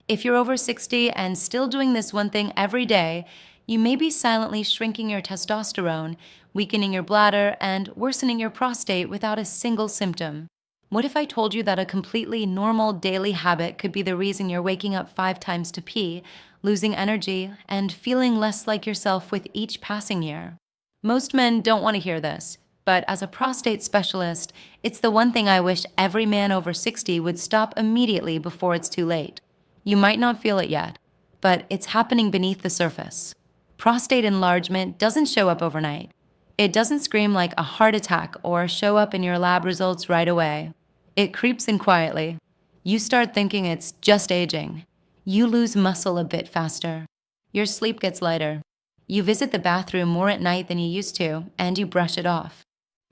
If you're over 60 and still doing this one thing every day, you may be silently shrinking your testosterone, weakening your bladder, and worsening your prostate without a single symptom. What if I told you that a completely normal daily habit could be the reason you're waking up 5 times to pee, losing energy, and feeling less like yourself with each passing year? Most men don't want to hear this, but as a prostate specialist, it's the one thing I wish every man over 60 would stop immediately before it's too late. You might not feel it yet, but it's happening beneath the surface. Prostate enlargement doesn't show up overnight. It doesn't scream like a heart attack or show up in your lab results right away. It creeps in quietly. You start thinking it's just aging. You lose muscle a bit faster. Your sleep gets lighter. You visit the bathroom more at night than you used to, and you brush it off.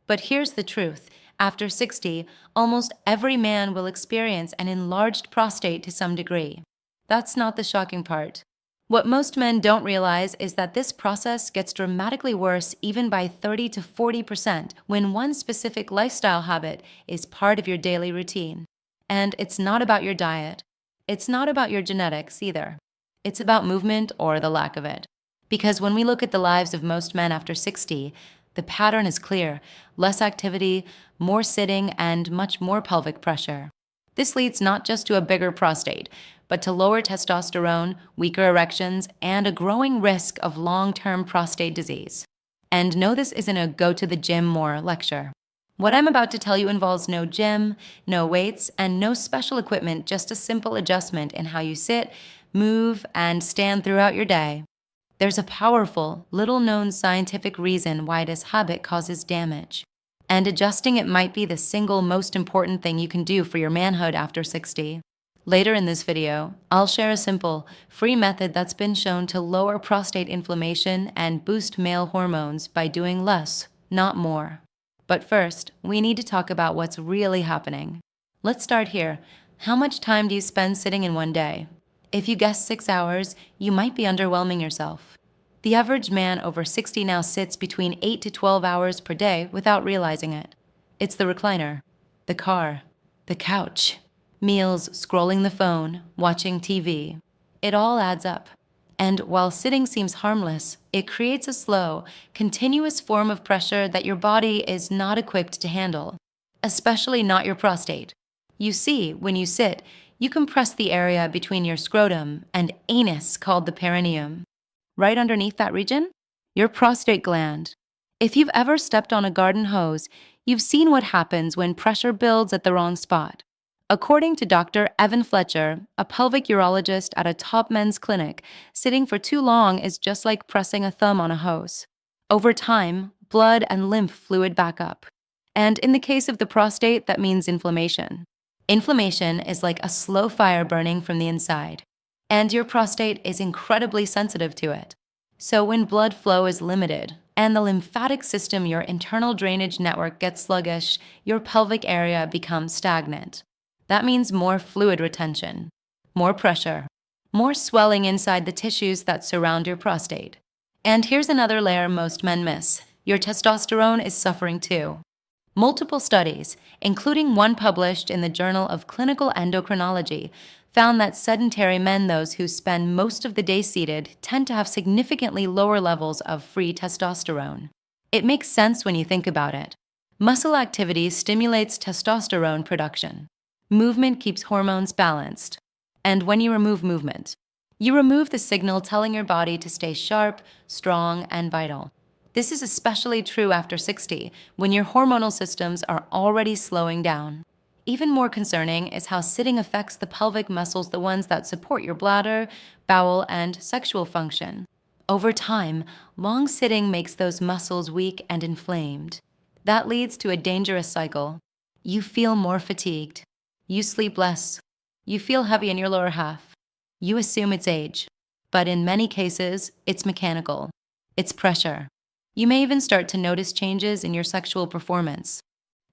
But here's the truth. After 60, almost every man will experience an enlarged prostate to some degree. That's not the shocking part. What most men don't realize is that this process gets dramatically worse even by 30 to 40% when one specific lifestyle habit is part of your daily routine. And it's not about your diet. It's not about your genetics either. It's about movement or the lack of it. Because when we look at the lives of most men after 60, the pattern is clear: less activity, more sitting, and much more pelvic pressure. This leads not just to a bigger prostate, but to lower testosterone, weaker erections, and a growing risk of long-term prostate disease. And no, this isn't a go to the gym more lecture. What I'm about to tell you involves no gym, no weights, and no special equipment, just a simple adjustment in how you sit, move, and stand throughout your day. There's a powerful, little-known scientific reason why this habit causes damage. And adjusting it might be the single most important thing you can do for your manhood after 60. Later in this video, I'll share a simple, free method that's been shown to lower prostate inflammation and boost male hormones by doing less, not more. But first, we need to talk about what's really happening. Let's start here. How much time do you spend sitting in one day? If you guess 6 hours, you might be underwhelming yourself. The average man over 60 now sits between 8 to 12 hours per day without realizing it. It's the recliner, the car, the couch, meals, scrolling the phone, watching TV. It all adds up. And while sitting seems harmless, it creates a slow, continuous form of pressure that your body is not equipped to handle, especially not your prostate. You see, when you sit, you compress the area between your scrotum and anus called the perineum. Right underneath that region, your prostate gland. If you've ever stepped on a garden hose, you've seen what happens when pressure builds at the wrong spot. According to Dr. Evan Fletcher, a pelvic urologist at a top men's clinic, sitting for too long is just like pressing a thumb on a hose. Over time, blood and lymph fluid back up. And in the case of the prostate, that means inflammation. Inflammation is like a slow fire burning from the inside, and your prostate is incredibly sensitive to it. So when blood flow is limited and the lymphatic system, your internal drainage network, gets sluggish, your pelvic area becomes stagnant. That means more fluid retention, more pressure, more swelling inside the tissues that surround your prostate. And here's another layer most men miss: your testosterone is suffering too. Multiple studies, including one published in the Journal of Clinical Endocrinology, found that sedentary men, those who spend most of the day seated, tend to have significantly lower levels of free testosterone. It makes sense when you think about it. Muscle activity stimulates testosterone production. Movement keeps hormones balanced. And when you remove movement, you remove the signal telling your body to stay sharp, strong, and vital. This is especially true after 60, when your hormonal systems are already slowing down. Even more concerning is how sitting affects the pelvic muscles, the ones that support your bladder, bowel, and sexual function. Over time, long sitting makes those muscles weak and inflamed. That leads to a dangerous cycle. You feel more fatigued. You sleep less. You feel heavy in your lower half. You assume it's age. But in many cases, it's mechanical. It's pressure. You may even start to notice changes in your sexual performance.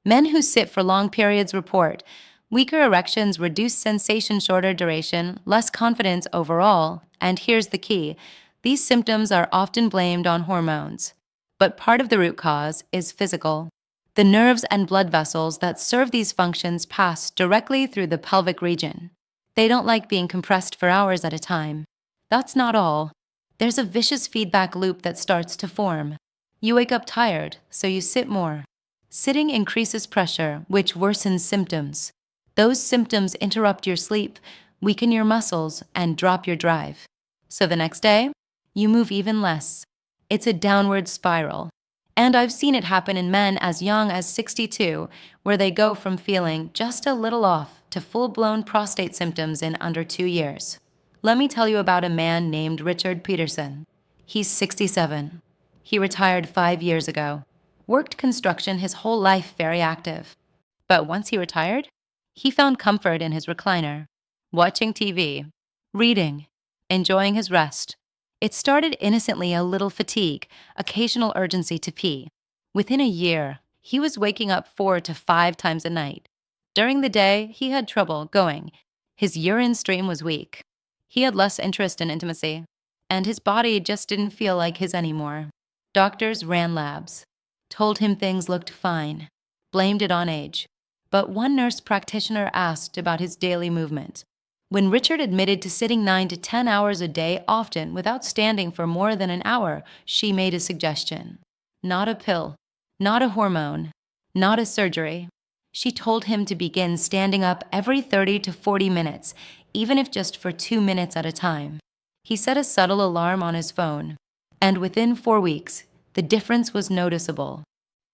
Men who sit for long periods report weaker erections, reduced sensation, shorter duration, less confidence overall, and here's the key: these symptoms are often blamed on hormones. But part of the root cause is physical. The nerves and blood vessels that serve these functions pass directly through the pelvic region. They don't like being compressed for hours at a time. That's not all. There's a vicious feedback loop that starts to form. You wake up tired, so you sit more. Sitting increases pressure, which worsens symptoms. Those symptoms interrupt your sleep, weaken your muscles, and drop your drive. So the next day, you move even less. It's a downward spiral. And I've seen it happen in men as young as 62, where they go from feeling just a little off to full-blown prostate symptoms in under 2 years. Let me tell you about a man named Richard Peterson. He's 67. He retired 5 years ago. Worked construction his whole life, very active. But once he retired, he found comfort in his recliner, watching TV, reading, enjoying his rest. It started innocently, a little fatigue, occasional urgency to pee. Within a year, he was waking up 4 to 5 times a night. During the day, he had trouble going. His urine stream was weak. He had less interest in intimacy, and his body just didn't feel like his anymore. Doctors ran labs, told him things looked fine, blamed it on age. But one nurse practitioner asked about his daily movement. When Richard admitted to sitting 9 to 10 hours a day, often without standing for more than an hour, she made a suggestion. Not a pill, not a hormone, not a surgery. She told him to begin standing up every 30 to 40 minutes, even if just for 2 minutes at a time. He set a subtle alarm on his phone, and within 4 weeks, the difference was noticeable.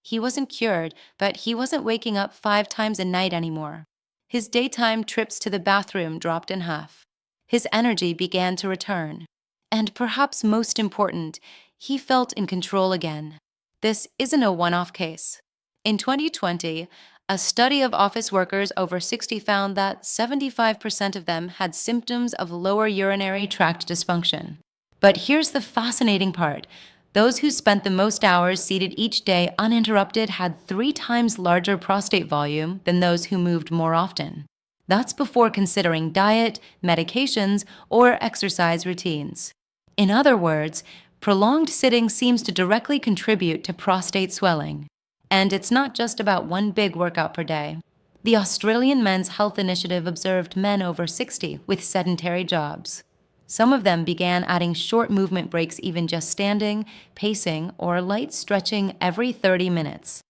He wasn't cured, but he wasn't waking up 5 times a night anymore. His daytime trips to the bathroom dropped in half. His energy began to return. And perhaps most important, he felt in control again. This isn't a one-off case. In 2020, a study of office workers over 60 found that 75% of them had symptoms of lower urinary tract dysfunction. But here's the fascinating part. Those who spent the most hours seated each day uninterrupted had 3 times larger prostate volume than those who moved more often. That's before considering diet, medications, or exercise routines. In other words, prolonged sitting seems to directly contribute to prostate swelling. And it's not just about one big workout per day. The Australian Men's Health Initiative observed men over 60 with sedentary jobs. Some of them began adding short movement breaks, even just standing, pacing, or light stretching every 30 minutes.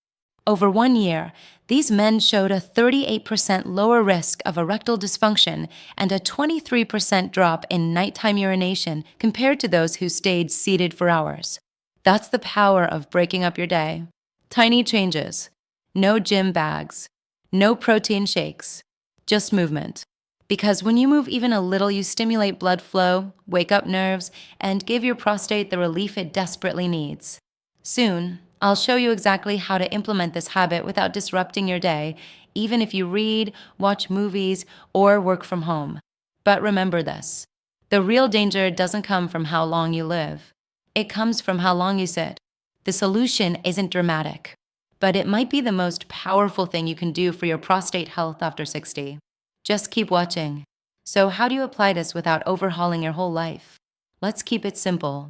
Over 1 year, these men showed a 38% lower risk of erectile dysfunction and a 23% drop in nighttime urination compared to those who stayed seated for hours. That's the power of breaking up your day. Tiny changes. No gym bags. No protein shakes. Just movement. Because when you move even a little, you stimulate blood flow, wake up nerves, and give your prostate the relief it desperately needs. Soon, I'll show you exactly how to implement this habit without disrupting your day, even if you read, watch movies, or work from home. But remember this: the real danger doesn't come from how long you live. It comes from how long you sit. The solution isn't dramatic, but it might be the most powerful thing you can do for your prostate health after 60. Just keep watching. So how do you apply this without overhauling your whole life? Let's keep it simple.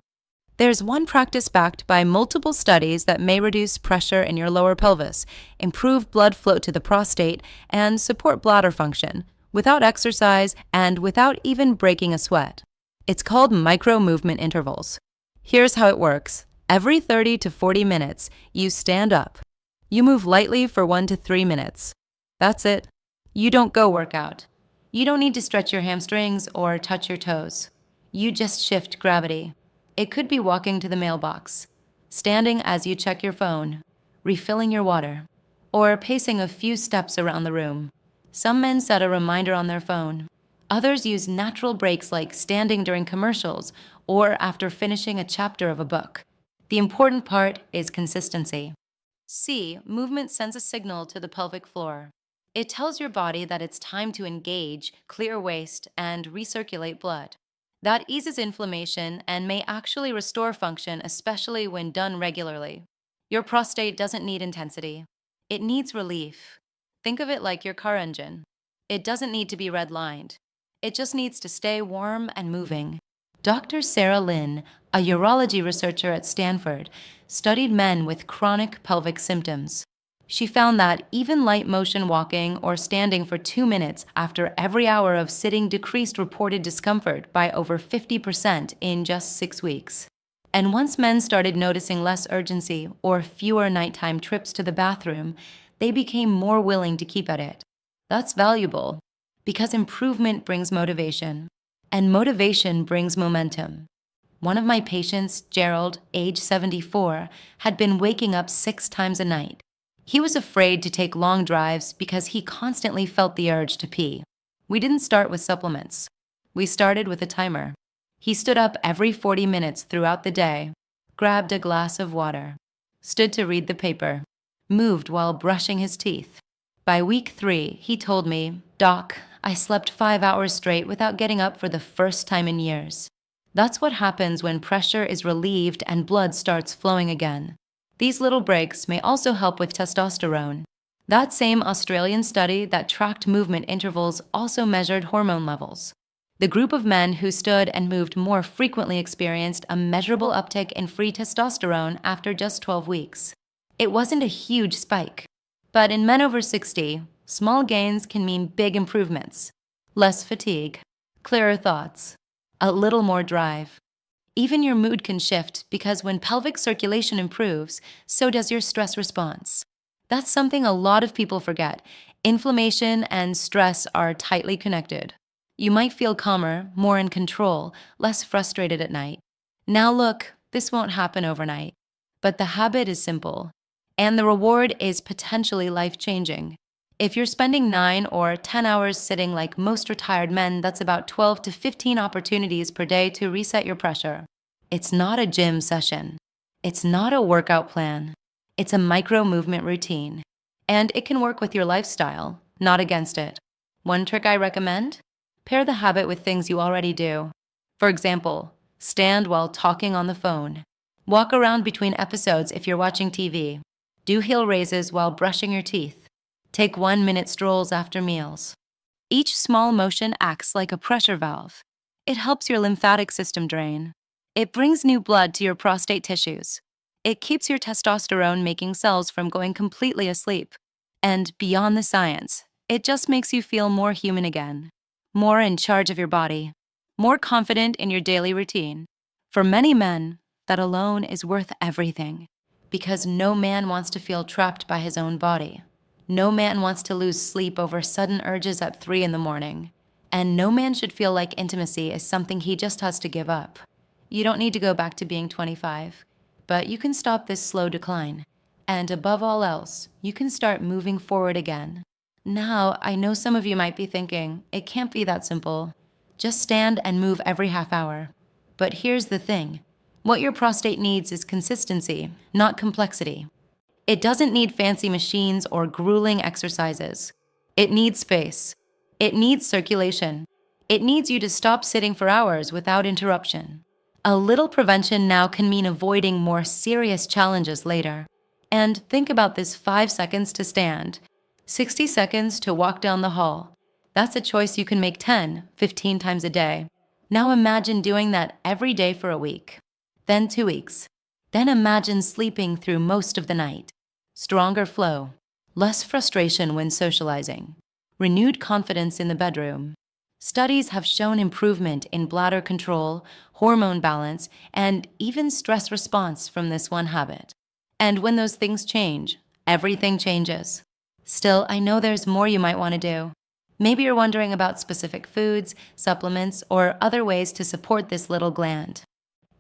There's one practice backed by multiple studies that may reduce pressure in your lower pelvis, improve blood flow to the prostate, and support bladder function, without exercise and without even breaking a sweat. It's called micro-movement intervals. Here's how it works. Every 30 to 40 minutes, you stand up. You move lightly for 1 to 3 minutes. That's it. You don't go work out. You don't need to stretch your hamstrings or touch your toes. You just shift gravity. It could be walking to the mailbox, standing as you check your phone, refilling your water, or pacing a few steps around the room. Some men set a reminder on their phone. Others use natural breaks like standing during commercials or after finishing a chapter of a book. The important part is consistency. C. Movement sends a signal to the pelvic floor. It tells your body that it's time to engage, clear waste, and recirculate blood. That eases inflammation and may actually restore function, especially when done regularly. Your prostate doesn't need intensity. It needs relief. Think of it like your car engine. It doesn't need to be redlined. It just needs to stay warm and moving. Dr. Sarah Lynn, a urology researcher at Stanford, studied men with chronic pelvic symptoms. She found that even light motion walking or standing for 2 minutes after every hour of sitting decreased reported discomfort by over 50% in just 6 weeks. And once men started noticing less urgency or fewer nighttime trips to the bathroom, they became more willing to keep at it. That's valuable because improvement brings motivation, and motivation brings momentum. One of my patients, Gerald, age 74, had been waking up 6 times a night. He was afraid to take long drives because he constantly felt the urge to pee. We didn't start with supplements. We started with a timer. He stood up every 40 minutes throughout the day, grabbed a glass of water, stood to read the paper, moved while brushing his teeth. By week 3, he told me, "Doc, I slept 5 hours straight without getting up for the first time in years." That's what happens when pressure is relieved and blood starts flowing again. These little breaks may also help with testosterone. That same Australian study that tracked movement intervals also measured hormone levels. The group of men who stood and moved more frequently experienced a measurable uptick in free testosterone after just 12 weeks. It wasn't a huge spike, but in men over 60, small gains can mean big improvements. Less fatigue, clearer thoughts, a little more drive. Even your mood can shift because when pelvic circulation improves, so does your stress response. That's something a lot of people forget. Inflammation and stress are tightly connected. You might feel calmer, more in control, less frustrated at night. Now look, this won't happen overnight, but the habit is simple, and the reward is potentially life-changing. If you're spending 9 or 10 hours sitting like most retired men, that's about 12 to 15 opportunities per day to reset your pressure. It's not a gym session. It's not a workout plan. It's a micro-movement routine. And it can work with your lifestyle, not against it. One trick I recommend? Pair the habit with things you already do. For example, stand while talking on the phone. Walk around between episodes if you're watching TV. Do heel raises while brushing your teeth. Take 1-minute strolls after meals. Each small motion acts like a pressure valve. It helps your lymphatic system drain. It brings new blood to your prostate tissues. It keeps your testosterone-making cells from going completely asleep. And beyond the science, it just makes you feel more human again, more in charge of your body, more confident in your daily routine. For many men, that alone is worth everything, because no man wants to feel trapped by his own body. No man wants to lose sleep over sudden urges at 3 in the morning. And no man should feel like intimacy is something he just has to give up. You don't need to go back to being 25, but you can stop this slow decline. And above all else, you can start moving forward again. Now, I know some of you might be thinking, it can't be that simple. Just stand and move every half hour. But here's the thing. What your prostate needs is consistency, not complexity. It doesn't need fancy machines or grueling exercises. It needs space. It needs circulation. It needs you to stop sitting for hours without interruption. A little prevention now can mean avoiding more serious challenges later. And think about this: 5 seconds to stand, 60 seconds to walk down the hall. That's a choice you can make 10, 15 times a day. Now imagine doing that every day for a week, then 2 weeks. Then imagine sleeping through most of the night. Stronger flow, less frustration when socializing, renewed confidence in the bedroom. Studies have shown improvement in bladder control, hormone balance, and even stress response from this one habit. And when those things change, everything changes. Still, I know there's more you might want to do. Maybe you're wondering about specific foods, supplements, or other ways to support this little gland.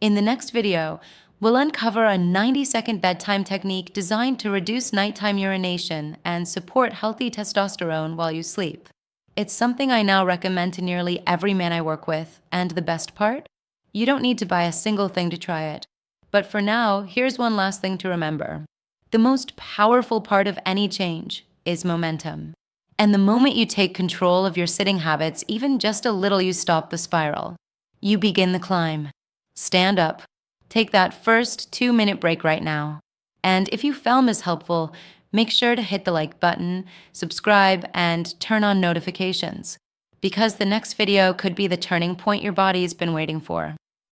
In the next video, we'll uncover a 90-second bedtime technique designed to reduce nighttime urination and support healthy testosterone while you sleep. It's something I now recommend to nearly every man I work with, and the best part? You don't need to buy a single thing to try it. But for now, here's one last thing to remember. The most powerful part of any change is momentum. And the moment you take control of your sitting habits, even just a little, you stop the spiral. You begin the climb. Stand up. Take that first 2-minute break right now. And if you found this helpful, make sure to hit the like button, subscribe, and turn on notifications, because the next video could be the turning point your body's been waiting for.